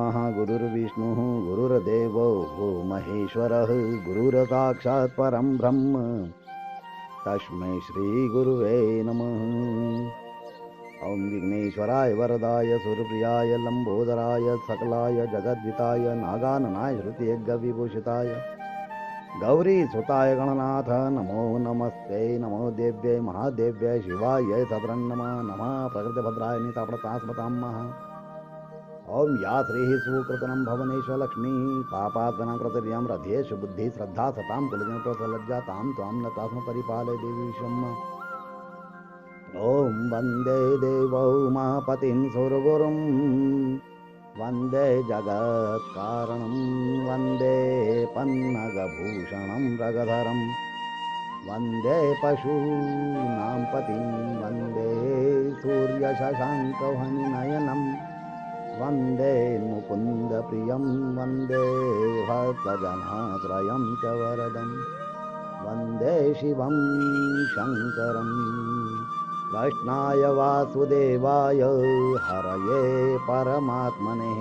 ब्रह्मा गुरुर्विष्णु गुरुर्देवो महेश्वरः गुरुर्साक्षात् परं ब्रह्म तस्मै श्री गुरुवे नमः। ओम विघ्नेश्वराय वरदाय सुरप्रियाय लंबोदराय सकलाय जगद्विताय नागाननाय श्रुतियज्ञविभूषिताय गौरी सुताय गणनाथ नमो नमस्ते। नमो देव्यै महादेव्यै शिवाय सद्रन्नमः नमः प्रकृतिभद्राय नीतापड़तास्मताम्मः। ओम या श्री सुकृतनं भवनेश्वर लक्ष्मी पापात्मनां कृतर्यं रथेषु बुद्धि श्रद्धा सतां कुलजन प्रसलज्जा तां त्वां नतास्म परिपालय देवी विश्वम्। ओम वंदे देवौ महापतिं सुरगुरुं वंदे जगत्कारणं वंदे पन्नगभूषणं रगधरं वंदे पशूनां पतिं वंदे सूर्यशशाङ्कवह्निनयनं वंदे मुकुंद प्रियं वंदे भक्तजनाश्रयं च वरदं वंदे शिवं शंकरं। कृष्णाय वासुदेवाय हरये परमात्मने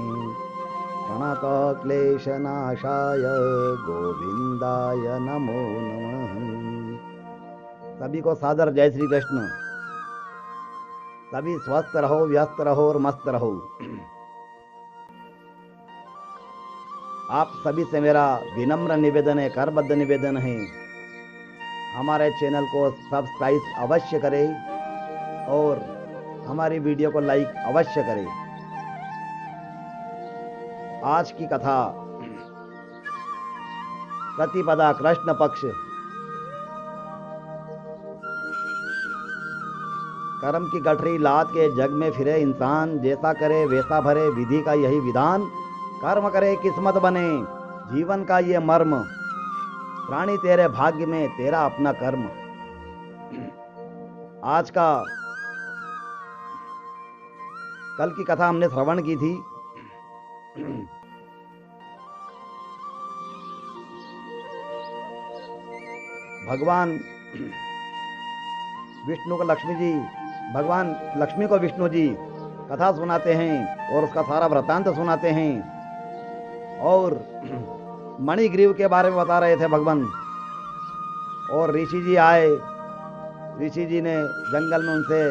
प्रणतक्लेशनाशाय गोविंदाय नमो नमः। सभी को सादर जय श्री कृष्ण। सभी स्वस्थ रहो, व्यस्त रहो और मस्त रहो। आप सभी से मेरा विनम्र निवेदन है, करबद्ध निवेदन है, हमारे चैनल को सब्सक्राइब अवश्य करें और हमारी वीडियो को लाइक अवश्य करें। आज की कथा प्रतिपदा कृष्ण पक्ष। कर्म की गठरी लाद के जग में फिरे इंसान, जैसा करे वैसा भरे विधि का यही विधान। कर्म करे किस्मत बने जीवन का ये मर्म, प्राणी तेरे भाग्य में तेरा अपना कर्म। आज का कल की कथा हमने श्रवण की थी। भगवान विष्णु को लक्ष्मी जी, भगवान लक्ष्मी को विष्णु जी कथा सुनाते हैं और उसका सारा वृत्तांत सुनाते हैं और मणिग्रीव के बारे में बता रहे थे भगवान। और ऋषि जी आए, ऋषि जी ने जंगल में उनसे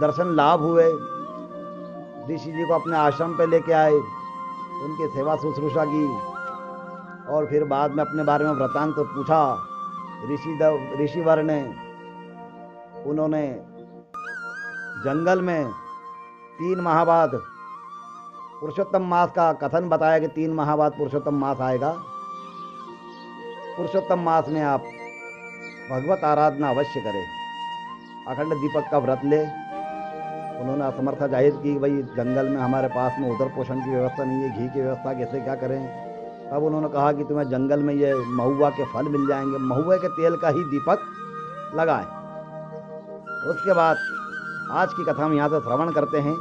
दर्शन लाभ हुए। ऋषि जी को अपने आश्रम पे लेके आए, उनकी सेवा शुश्रूषा की और फिर बाद में अपने बारे में वृत्तांत पूछा ऋषिवर ने। उन्होंने जंगल में 3 माह बाद पुरुषोत्तम मास का कथन बताया कि 3 माह बाद पुरुषोत्तम मास आएगा। पुरुषोत्तम मास में आप भगवत आराधना अवश्य करें, अखंड दीपक का व्रत ले। उन्होंने असमर्था जाहिर की, भाई जंगल में हमारे पास में उदर पोषण की व्यवस्था नहीं है, घी की व्यवस्था कैसे क्या करें। तब उन्होंने कहा कि तुम्हें जंगल में ये महुआ के फल मिल जाएंगे, महुए के तेल का ही दीपक लगाएं। उसके बाद आज की कथा हम यहाँ से श्रवण करते हैं।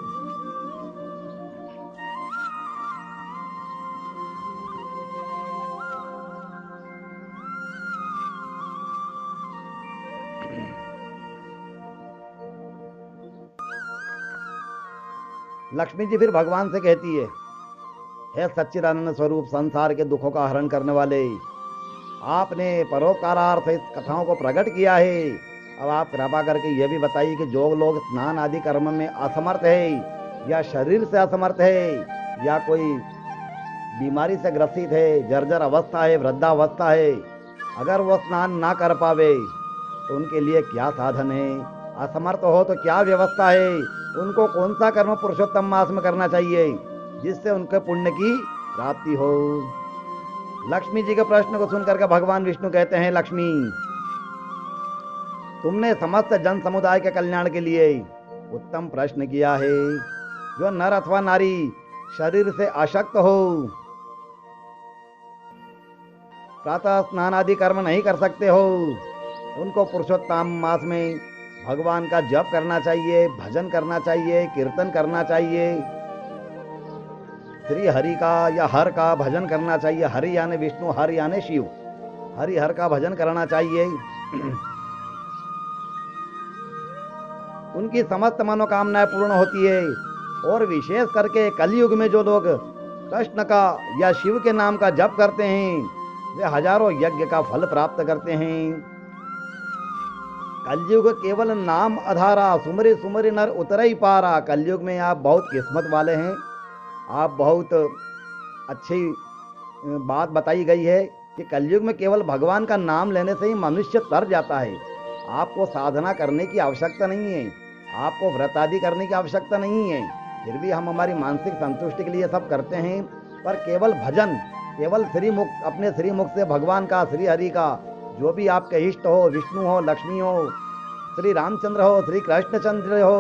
लक्ष्मी जी फिर भगवान से कहती है, हे सच्चिदानंद स्वरूप, संसार के दुखों का हरण करने वाले, आपने परोपकारार्थ इस कथाओं को प्रकट किया है। अब आप कृपा करके यह भी बताइए कि जो लोग स्नान आदि कर्म में असमर्थ है या शरीर से असमर्थ है या कोई बीमारी से ग्रसित है, जर्जर अवस्था है, वृद्धावस्था है, अगर वो स्नान ना कर पावे तो उनके लिए क्या साधन है, असमर्थ हो तो क्या व्यवस्था है, उनको कौन सा कर्म पुरुषोत्तम मास में करना चाहिए जिससे उनके पुण्य की प्राप्ति हो। लक्ष्मी जी के प्रश्न को सुनकर के भगवान विष्णु कहते हैं, लक्ष्मी, तुमने समस्त जन समुदाय के कल्याण के लिए उत्तम प्रश्न किया है। जो नर अथवा नारी शरीर से अशक्त हो, प्रातः स्नान आदि कर्म नहीं कर सकते हो, उनको पुरुषोत्तम मास में भगवान का जप करना चाहिए, भजन करना चाहिए, कीर्तन करना चाहिए, श्री हरि का या हर का भजन करना चाहिए। हरि यानी विष्णु, हर यानी शिव, हरि हर का भजन करना चाहिए। उनकी समस्त मनोकामनाएं पूर्ण होती है। और विशेष करके कलयुग में जो लोग कृष्ण का या शिव के नाम का जप करते हैं वे हजारों यज्ञ का फल प्राप्त करते हैं। कलयुग केवल नाम अधारा, सुमरे सुमरे नर उतर ही पारा। कलयुग में आप बहुत किस्मत वाले हैं। आप बहुत अच्छी बात बताई गई है कि कलयुग में केवल भगवान का नाम लेने से ही मनुष्य तर जाता है। आपको साधना करने की आवश्यकता नहीं है, आपको व्रत आदि करने की आवश्यकता नहीं है। फिर भी हम हमारी मानसिक संतुष्टि के लिए सब करते हैं। पर केवल भजन, केवल श्रीमुख, अपने श्रीमुख से भगवान का, श्री हरि का, जो भी आपके इष्ट हो, विष्णु हो, लक्ष्मी हो, श्री रामचंद्र हो, श्री कृष्णचंद्र हो,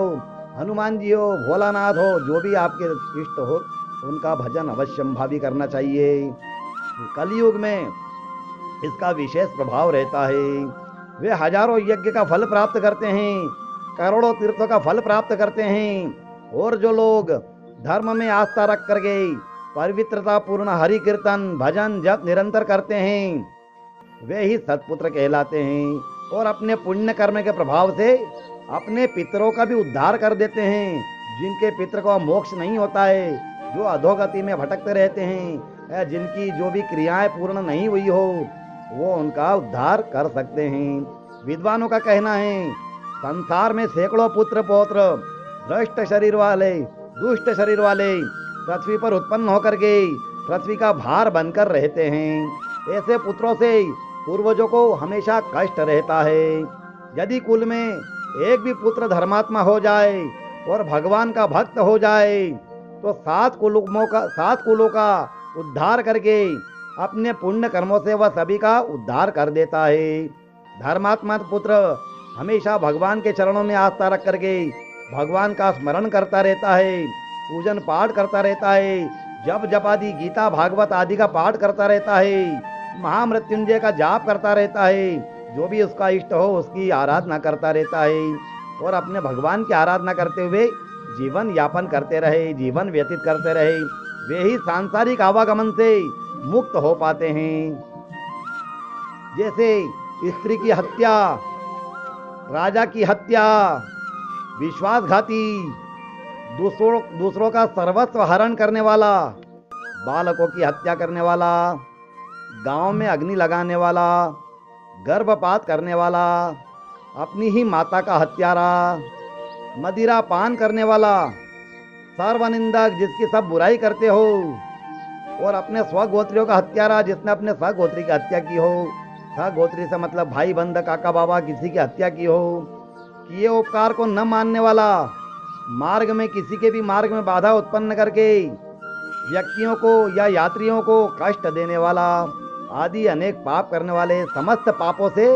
हनुमान जी हो, भोलानाथ हो, जो भी आपके इष्ट हो, उनका भजन अवश्य भावी करना चाहिए। कलयुग में इसका विशेष प्रभाव रहता है। वे हजारों यज्ञ का फल प्राप्त करते हैं, करोड़ों तीर्थों का फल प्राप्त करते हैं। और जो लोग धर्म में आस्था रख कर गए, पवित्रता पूर्ण हरि कीर्तन भजन जप निरंतर करते हैं, वे ही सत्पुत्र कहलाते हैं। और अपने पुण्य कर्म के प्रभाव से अपने पितरों का भी उद्धार कर देते हैं। जिनके पितर को मोक्ष नहीं होता है, जो अधोगति में भटकते रहते हैं, जिनकी जो भी क्रियाएं पूर्ण नहीं हुई हो, वो उनका उद्धार कर सकते हैं। विद्वानों का कहना है संसार में सैकड़ों पुत्र पौत्र भ्रष्ट शरीर वाले, दुष्ट शरीर वाले पृथ्वी पर उत्पन्न होकर के पृथ्वी का भार बनकर रहते हैं। ऐसे पुत्रों से पूर्वजों को हमेशा कष्ट रहता है। यदि कुल में एक भी पुत्र धर्मात्मा हो जाए और भगवान का भक्त हो जाए तो सात कुलों का उद्धार करके अपने पुण्य कर्मों से वह सभी का उद्धार कर देता है। धर्मात्मा पुत्र हमेशा भगवान के चरणों में आस्था रख करके भगवान का स्मरण करता रहता है, पूजन पाठ करता रहता है, जप आदि गीता भागवत आदि का पाठ करता रहता है, महामृत्युंजय का जाप करता रहता है। जो भी उसका इष्ट हो उसकी आराधना करता रहता है और अपने भगवान की आराधना करते हुए जीवन यापन करते रहे, जीवन व्यतीत करते रहे, वे ही सांसारिक आवागमन से मुक्त हो पाते हैं। जैसे स्त्री की हत्या, राजा की हत्या, विश्वासघाती, दूसरों का सर्वस्व हरण करने वाला, बालकों की हत्या करने वाला, गांव में अग्नि लगाने वाला, गर्भपात करने वाला, अपनी ही माता का हत्यारा, मदिरा पान करने वाला, सर्वनिंदक जिसकी सब बुराई करते हो, और अपने स्वगोत्रियों का हत्यारा जिसने अपने स्वगोत्री की हत्या की हो। स्वगोत्री से मतलब भाई बंध काका बाबा किसी की हत्या की हो। किए उपकार को न मानने वाला, मार्ग में किसी के भी मार्ग में बाधा उत्पन्न करके व्यक्तियों को या यात्रियों को कष्ट देने वाला आदि अनेक पाप करने वाले समस्त पापों से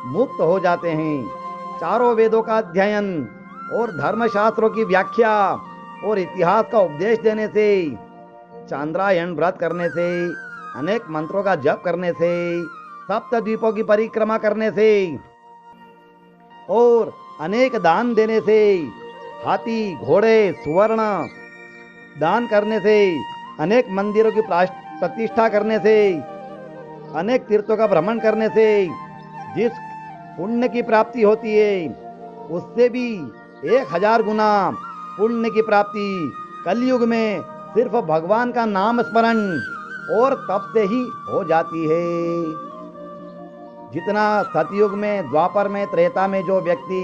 मुक्त हो जाते हैं। चारों वेदों का अध्ययन और धर्मशास्त्रों की व्याख्या और इतिहास का उपदेश देने से, चांद्रायण व्रत करने से, अनेक मंत्रों का जप करने से, सप्तद्वीपों की परिक्रमा करने से और अनेक दान देने से, हाथी घोड़े सुवर्ण दान करने से, अनेक मंदिरों की प्रतिष्ठा करने से, अनेक तीर्थों का भ्रमण करने से जिस पुण्य की प्राप्ति होती है उससे भी 1000 गुना पुण्य की प्राप्ति कलयुग में सिर्फ भगवान का नाम स्मरण और तप से ही हो जाती है। जितना सतयुग में, द्वापर में, त्रेता में जो व्यक्ति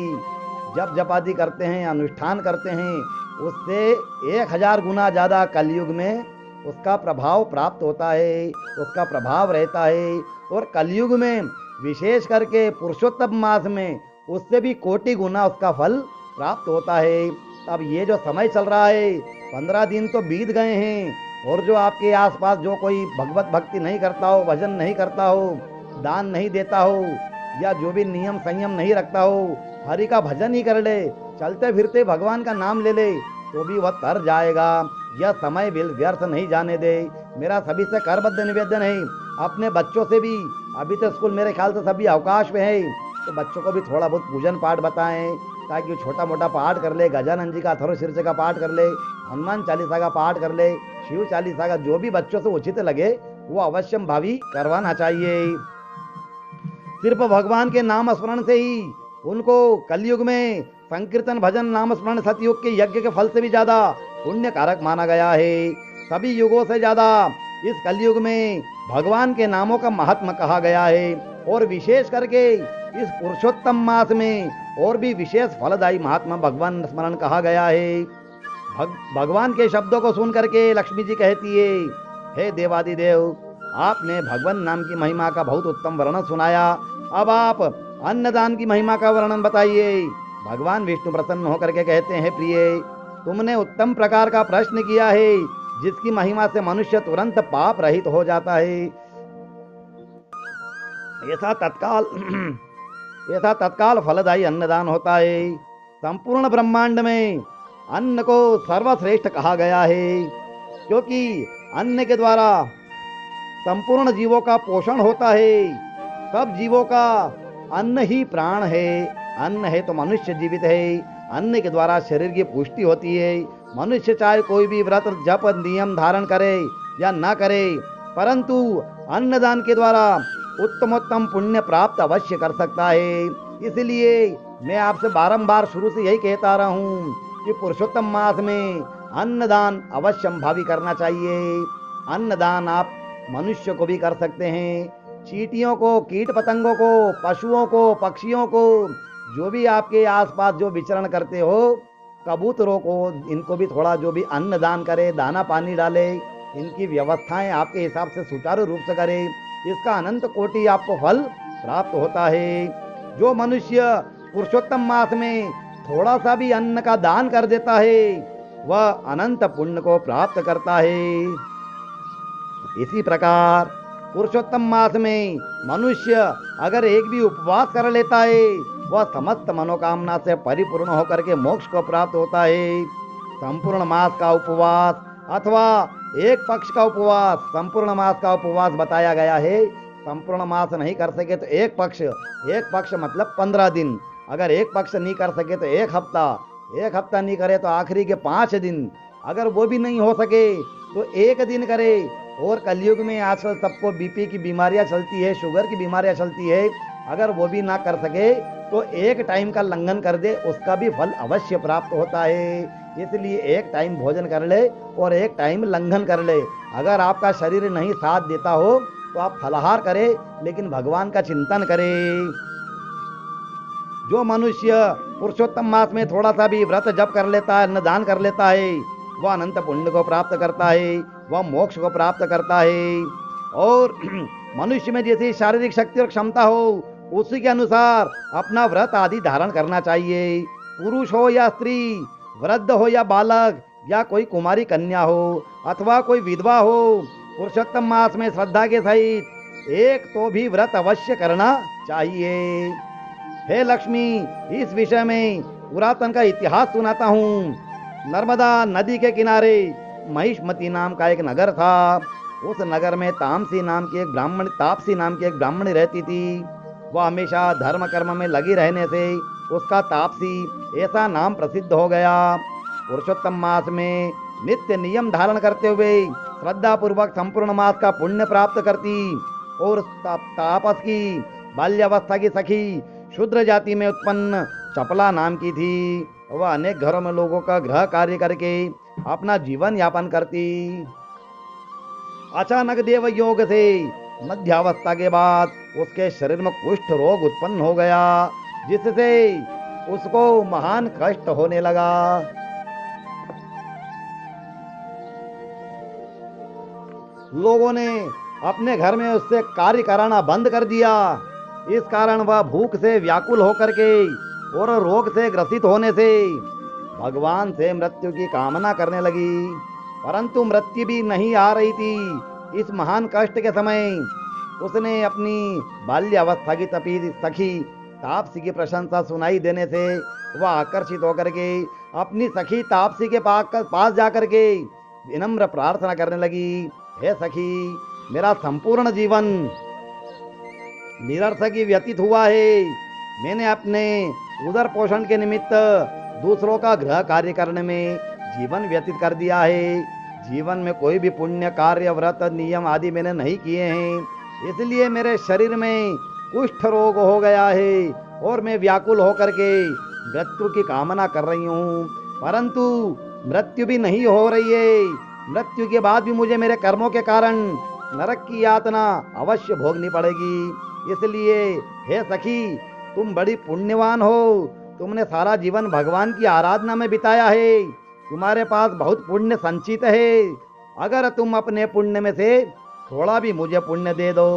जप आदि करते हैं, अनुष्ठान करते हैं, उससे 1000 गुना ज़्यादा कलयुग में उसका प्रभाव प्राप्त होता है, उसका प्रभाव रहता है। और कलयुग में विशेष करके पुरुषोत्तम मास में उससे भी कोटि गुना उसका फल प्राप्त होता है। अब ये जो समय चल रहा है, 15 दिन तो बीत गए हैं, और जो आपके आसपास जो कोई भगवत भक्ति नहीं करता हो, भजन नहीं करता हो, दान नहीं देता हो, या जो भी नियम संयम नहीं रखता हो, हरि का भजन ही कर ले, चलते फिरते भगवान का नाम ले ले, तो भी वह तर जाएगा। यह समय व्यर्थ नहीं जाने दे। मेरा सभी से करबद्ध निवेदन है, अपने बच्चों से भी, अभी तो स्कूल मेरे ख्याल से सभी अवकाश में है, तो बच्चों को भी थोड़ा बहुत पूजन पाठ बताएं, ताकि वो छोटा मोटा पाठ कर ले, गजानन जी का अथर्व शीर्ष का पाठ कर ले, हनुमान चालीसा का पाठ कर ले, शिव चालीसा का, जो भी बच्चों से उचित लगे वो अवश्य भावी करवाना चाहिए। सिर्फ भगवान के नाम स्मरण से ही उनको कलयुग में संकीर्तन भजन नाम स्मरण सतयुग के यज्ञ के फल से भी ज्यादा पुण्य कारक माना गया है। सभी युगों से ज्यादा इस कलयुग में भगवान के नामों का महात्मा कहा गया है और विशेष करके इस पुरुषोत्तम मास में और भी विशेष फलदायी महात्मा भगवान स्मरण कहा गया है। भगवान के शब्दों को सुन करके लक्ष्मी जी कहती है, हे देवादिदेव, आपने भगवान नाम की महिमा का बहुत उत्तम वर्णन सुनाया, अब आप अन्नदान की महिमा का वर्णन बताइए। भगवान विष्णु प्रसन्न होकर के कहते हैं, प्रिय, तुमने उत्तम प्रकार का प्रश्न किया है जिसकी महिमा से मनुष्य तुरंत पाप रहित हो जाता है। ऐसा तत्काल फलदायी अन्नदान होता है। संपूर्ण ब्रह्मांड में अन्न को सर्वश्रेष्ठ कहा गया है, क्योंकि अन्न के द्वारा संपूर्ण जीवों का पोषण होता है। सब जीवों का अन्न ही प्राण है। अन्न है तो मनुष्य जीवित है। अन्न के द्वारा शरीर की पुष्टि होती है। मनुष्य चाहे कोई भी व्रत जप नियम धारण करे या ना करे, परंतु अन्नदान के द्वारा उत्तमोत्तम पुण्य प्राप्त अवश्य कर सकता है। इसलिए मैं आपसे बारंबार शुरू से यही कहता रहा हूँ कि पुरुषोत्तम मास में अन्नदान अवश्य भावी करना चाहिए। अन्नदान आप मनुष्य को भी कर सकते हैं, चींटियों को, कीट पतंगों को, पशुओं को, पक्षियों को, जो भी आपके आसपास जो विचरण करते हो, कबूतरों को, इनको भी थोड़ा जो भी अन्न दान करे, दाना पानी डाले, इनकी व्यवस्थाएं आपके हिसाब से सुचारू रूप से करे, इसका अनंत कोटि आपको फल प्राप्त होता है। जो मनुष्य पुरुषोत्तम मास में थोड़ा सा भी अन्न का दान कर देता है, वह अनंत पुण्य को प्राप्त करता है। इसी प्रकार पुरुषोत्तम मास में मनुष्य अगर एक भी उपवास कर लेता है, वह समस्त मनोकामना से परिपूर्ण होकर के मोक्ष को प्राप्त होता है। संपूर्ण मास का उपवास अथवा एक पक्ष का उपवास, संपूर्ण मास का उपवास बताया गया है। संपूर्ण मास नहीं कर सके तो एक पक्ष मतलब 15 दिन, अगर एक पक्ष नहीं कर सके तो एक हफ्ता नहीं करे तो आखिरी के 5 दिन, अगर वो भी नहीं हो सके तो एक दिन करे। और कलयुग में आजकल सबको बीपी की बीमारियां चलती है, शुगर की बीमारियां चलती है, अगर वो भी ना कर सके तो एक टाइम का लंघन कर दे, उसका भी फल अवश्य प्राप्त होता है। इसलिए एक टाइम भोजन कर ले और एक टाइम लंघन कर ले। अगर आपका शरीर नहीं साथ देता हो तो आप फलाहार करें, लेकिन भगवान का चिंतन करें। जो मनुष्य पुरुषोत्तम मास में थोड़ा सा भी व्रत जप कर लेता है, अन्नदान कर लेता है, वह अनंत पुण्य को प्राप्त करता है, वह मोक्ष को प्राप्त करता है। और मनुष्य में जैसी शारीरिक शक्ति और क्षमता हो, उसी के अनुसार अपना व्रत आदि धारण करना चाहिए। पुरुष हो या स्त्री, वृद्ध हो या बालक, या कोई कुमारी कन्या हो अथवा कोई विधवा हो, पुरुषोत्तम मास में श्रद्धा के सहित एक तो भी व्रत अवश्य करना चाहिए। हे लक्ष्मी, इस विषय में पुरातन का इतिहास सुनाता हूँ। नर्मदा नदी के किनारे महिष्मती नाम का एक नगर था। उस नगर में तापसी नाम की एक ब्राह्मणी रहती थी। वह हमेशा धर्म कर्म में लगी रहने से उसका तापसी ऐसा नाम प्रसिद्ध हो गया। पुरुषोत्तम मास में नित्य नियम धारण करते हुए श्रद्धा पूर्वक संपूर्ण मास का पुण्य प्राप्त करती। और तापस की बाल्यावस्था की सखी शूद्र जाति में उत्पन्न चपला नाम की थी। वह अनेक घरों में लोगों का गृह कार्य करके अपना जीवन यापन करती। अचानक देव योग से मध्यावस्था के बाद उसके शरीर में कुष्ठ रोग उत्पन्न हो गया, जिससे उसको महान कष्ट होने लगा। लोगों ने अपने घर में उससे कार्य कराना बंद कर दिया। इस कारण वह भूख से व्याकुल होकर के और रोग से ग्रसित होने से भगवान से मृत्यु की कामना करने लगी, परंतु मृत्यु भी नहीं आ रही थी। इस महान कष्ट के समय उसने अपनी बाल्यावस्था की तपी सखी तापसी की प्रशंसा सुनाई देने से वह आकर्षित होकर के अपनी सखी तापसी के पास जाकर के विनम्र प्रार्थना करने लगी, हे सखी, मेरा संपूर्ण जीवन निरर्थक ही व्यतीत हुआ है। मैंने अपने उदर पोषण के निमित्त दूसरों का गृह कार्य करने में जीवन व्यतीत कर दिया है। जीवन में कोई भी पुण्य कार्य, व्रत, नियम आदि मैंने नहीं किए हैं, इसलिए मेरे शरीर में कुष्ठ रोग हो गया है और मैं व्याकुल होकर के मृत्यु की कामना कर रही हूँ। परंतु मृत्यु भी नहीं हो रही है। मृत्यु के बाद भी मुझे मेरे कर्मों के कारण नरक की यातना अवश्य भोगनी पड़ेगी। इसलिए हे सखी, तुम बड़ी पुण्यवान हो। तुमने सारा जीवन भगवान की आराधना में बिताया है। तुम्हारे पास बहुत पुण्य संचित है। अगर तुम अपने पुण्य में से थोड़ा भी मुझे पुण्य दे दो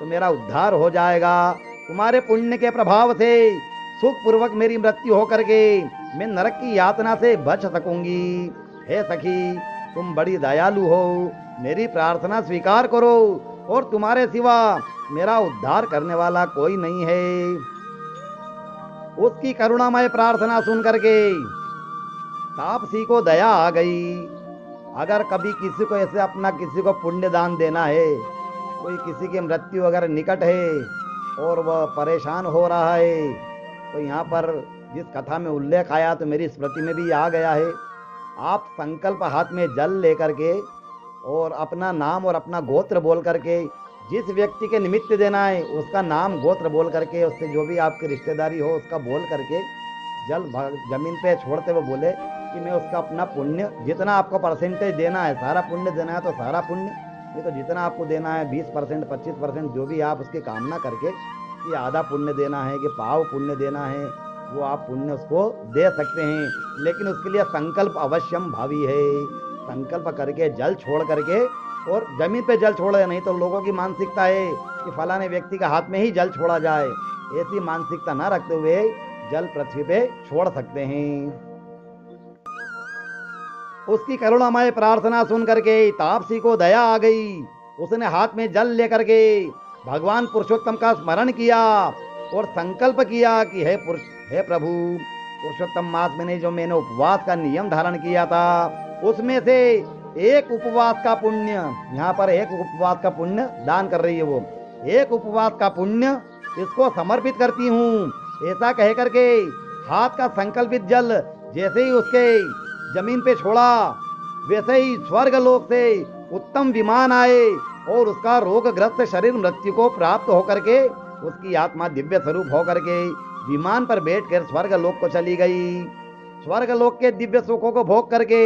तो मेरा उद्धार हो जाएगा। तुम्हारे पुण्य के प्रभाव से सुख पूर्वक मेरी मृत्यु हो करके मैं नरक की यातना से बच सकूंगी। हे सखी, तुम बड़ी दयालु हो। मेरी प्रार्थना स्वीकार करो और तुम्हारे सिवा मेरा उद्धार करने वाला कोई नहीं है। उसकी करुणामय प्रार्थना सुन करके तापसी को दया आ गई। अगर कभी किसी को ऐसे अपना किसी को पुण्य दान देना है, कोई किसी की मृत्यु अगर निकट है और वह परेशान हो रहा है, तो यहाँ पर जिस कथा में उल्लेख आया तो मेरी स्मृति में भी आ गया है। आप संकल्प हाथ में जल लेकर के और अपना नाम और अपना गोत्र बोल करके, जिस व्यक्ति के निमित्त देना है उसका नाम गोत्र बोल करके, उससे जो भी आपकी रिश्तेदारी हो उसका बोल करके जल जमीन पे छोड़ते हुए बोले कि मैं उसका अपना पुण्य, जितना आपको परसेंटेज देना है, सारा पुण्य देना है तो सारा पुण्य, नहीं तो जितना आपको देना है 20%, 25%, जो भी आप उसकी कामना करके कि आधा पुण्य देना है कि पाव पुण्य देना है, वो आप पुण्य उसको दे सकते हैं। लेकिन उसके लिए संकल्प अवश्यम भावी है। संकल्प करके जल छोड़ करके, और जमीन पे जल छोड़े, नहीं तो लोगों की मानसिकता है कि फलाने व्यक्ति के हाथ में ही जल छोड़ा जाए, ऐसी मानसिकता न रखते हुए जल पृथ्वी पे छोड़ सकते हैं। उसकी करुणामय प्रार्थना सुन करके तापसी को दया आ गई। उसने हाथ में जल लेकर के भगवान पुरुषोत्तम का स्मरण किया और संकल्प किया कि हे प्रभु, पुरुषोत्तम मास में जो मैंने उपवास का नियम धारण किया था, उसमें से एक उपवास का पुण्य, यहाँ पर एक उपवास का पुण्य दान कर रही है वो, एक उपवास का पुण्य इसको समर्पित करती हूँ। ऐसा कह करके हाथ का संकल्पित जल जैसे ही उसके जमीन पे छोड़ा, वैसे ही स्वर्ग लोक से उत्तम विमान आए और उसका रोगग्रस्त शरीर मृत्यु को प्राप्त होकर के उसकी आत्मा दिव्य स्वरूप होकर के विमान पर बैठकर स्वर्ग लोक को चली गई। स्वर्ग लोक के दिव्य सुखों को भोग करके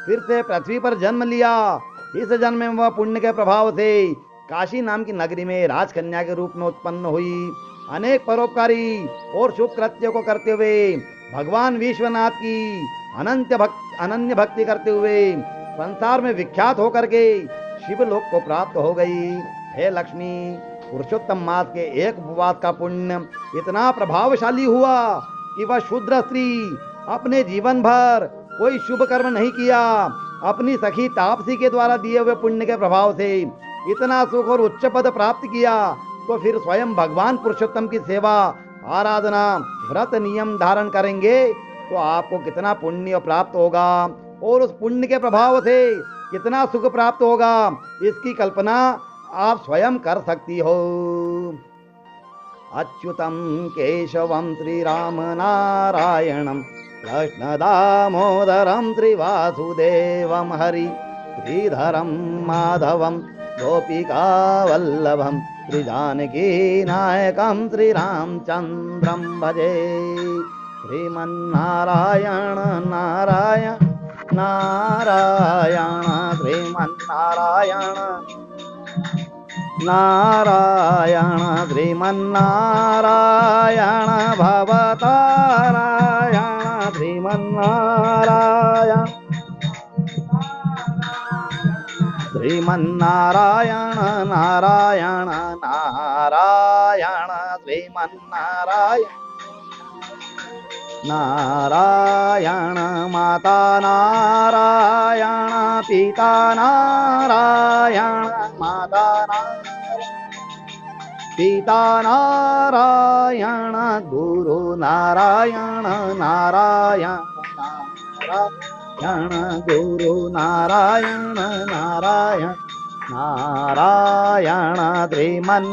फिर से पृथ्वी पर जन्म लिया। इस जन्म में वह पुण्य के प्रभाव से काशी नाम की नगरी में राजकन्या के रूप में उत्पन्न हुई। अनेक परोपकारी और शुभ कृत्यों को करते हुए भगवान विश्वनाथ की अनन्य भक्ति करते हुए संसार में विख्यात होकर के शिवलोक को प्राप्त हो गई। हे लक्ष्मी, पुरुषोत्तम मास के एक उपवास का पुण्य इतना प्रभावशाली हुआ कि वह शूद्र स्त्री अपने जीवन भर कोई शुभ कर्म नहीं किया, अपनी सखी तापसी के द्वारा दिए हुए पुण्य के प्रभाव से इतना सुख और उच्च पद प्राप्त किया, तो फिर स्वयं भगवान पुरुषोत्तम की सेवा, आराधना, व्रत नियम धारण करेंगे तो आपको कितना पुण्य प्राप्त होगा और उस पुण्य के प्रभाव से कितना सुख प्राप्त होगा, इसकी कल्पना आप स्वयं कर सकती हो। अच्युतम केशवम श्री राम नारायणम कृष्ण दामोदरम त्रिवासुदेवम हरि श्रीधरम माधवम गोपिका वल्लभम श्री जानकी नायकम श्री रामचंद्रम भजे। श्रीमन्नारायण नारायण नारायण श्रीमन्नारायण नारायण श्रीमन्नारायण भवतारायण श्रीमन्नारायण श्रीमन्नारायण नारायण नारायण श्रीमन्नारायण नारायण माता नारायण पिता नारायण माता पिता नारायण गुरु नारायण नारायण नारायण गुरु नारायण नारायण नारायण श्रीमन्नारायण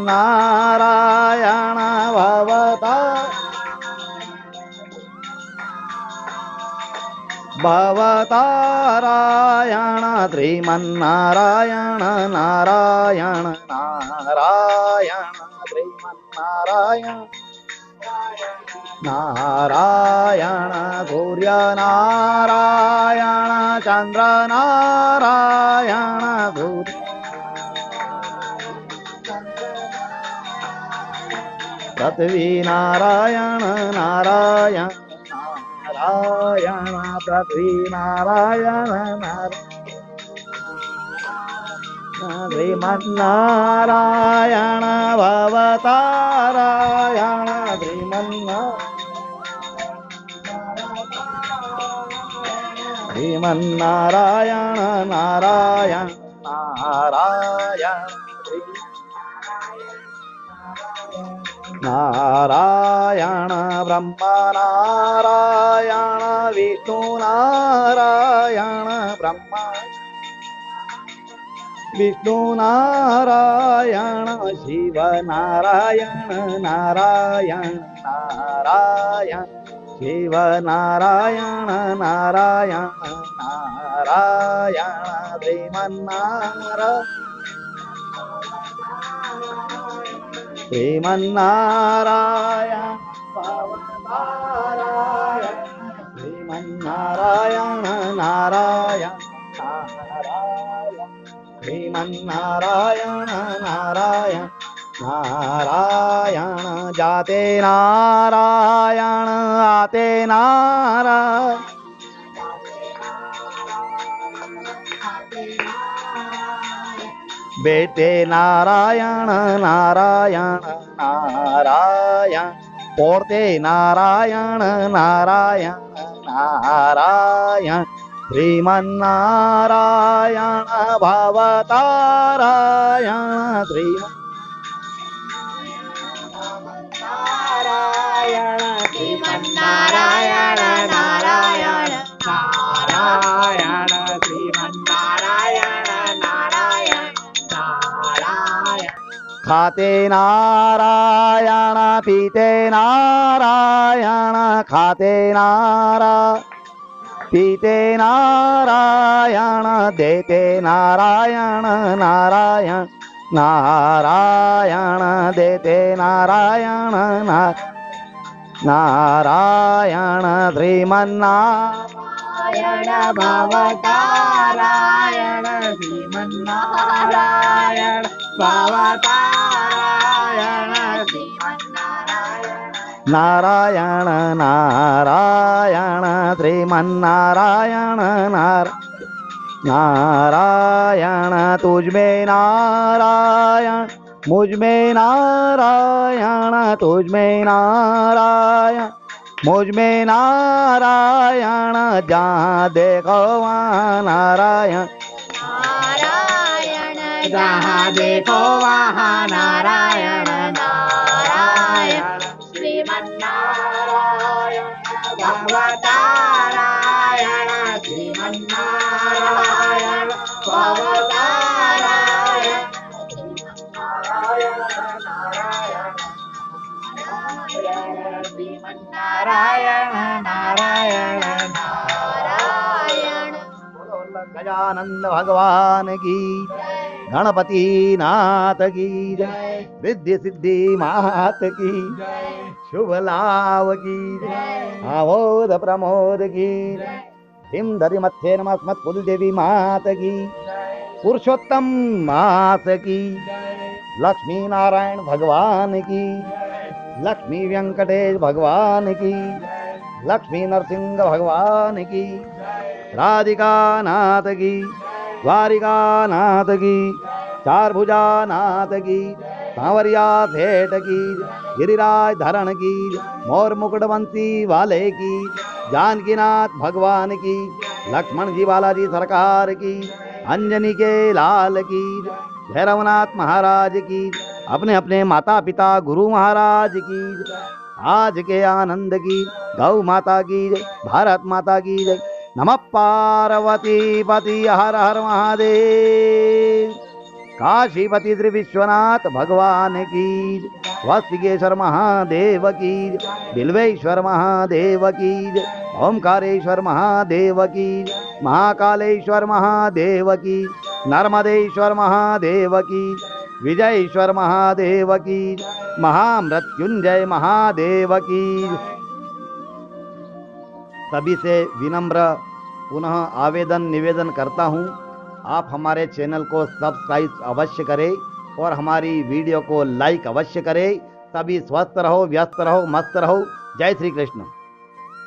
भवता भवतारायण श्रीमन्नारायण नारायण नारायण श्रीमन्नारायण नारायण सूर्य नारायण चंद्र नारायण सूर्य पृथ्वी नारायण नारायण नारायण पृथ्वी नारायण श्रीमन्नारायण भवतारायण श्रीमन्नारायण नारायण नारायण नारायण ब्रह्म नारायण विष्णु नारायण ब्रह्मा विष्णु नारायण शिव नारायण नारायण नारायण शिव नारायण नारायण नारायण श्रीमन्नारायण भवतारायण श्रीमन्नारायण नारायण नारायण श्रीमन्नारायण नारायण नारायण जाते नारायण आते नारायण बेटे नारायण नारायण नारायण पोते नारायण नारायण नारायण श्रीमन्नारायण भवतारायण श्रीमन्नारायण नारायण नारायण श्रीमन्नारायण नारायण नारायण खाते नारायण पीते नारायण खाते नारायण पीते नारायण देते नारायण नारायण नारायण देते नारायण नारायण श्रीमन्नारायण भवतारायण श्रीमन्नारायण भवतारायण नारायण नारायण श्रीमन्नारायण नारायण तुझमें नारायण मुझमें नारायण तुझमें नारायण मुझमें नारायण जहाँ देखो वहाँ नारायण नारायण जहाँ देखो वहाँ नारायण नारायण श्रीमन्नारायण भवतारायण श्रीमन्नारायण भवतारायण श्रीमन्नारायण नारायण नारायण गजानंद भगवान की गणपति नाथ की जय रिद्धि सिद्धि मात की शुभ लाभ की आमोद प्रमोद की हिम धरि मत्थे नमस्मत् कुल देवी मात की पुरुषोत्तम मात की लक्ष्मी नारायण भगवान की लक्ष्मी वेंकटेश भगवान की लक्ष्मी नरसिंह भगवान की राधिका नाथ की द्वारिका नाथ की चार भुजा नाथ की सांवरिया सेठ की गिरिराज धरण की मोर मुकुटवंशी वाले की जानकीनाथ भगवान की लक्ष्मण जी बालाजी सरकार की अंजनी के लाल की भैरवनाथ महाराज की अपने अपने माता पिता गुरु महाराज की आज के आनंद की गौ माता की जय भारत माता की जय नमः पार्वती पति हर हर महादेव काशीपति श्री विश्वनाथ भगवान की वस्तिकेश्वर महादेव की बिल्वेश्वर महादेव की ओंकारेश्वर महादेव की महाकालेश्वर महादेव की नर्मदेश्वर महादेव की विजयेश्वर महादेव की महामृत्युंजय महादेव की। सभी से विनम्र पुनः आवेदन निवेदन करता हूँ, आप हमारे चैनल को सब्सक्राइब अवश्य करें और हमारी वीडियो को लाइक अवश्य करें। सभी स्वस्थ रहो, व्यस्त रहो, मस्त रहो। जय श्री कृष्ण।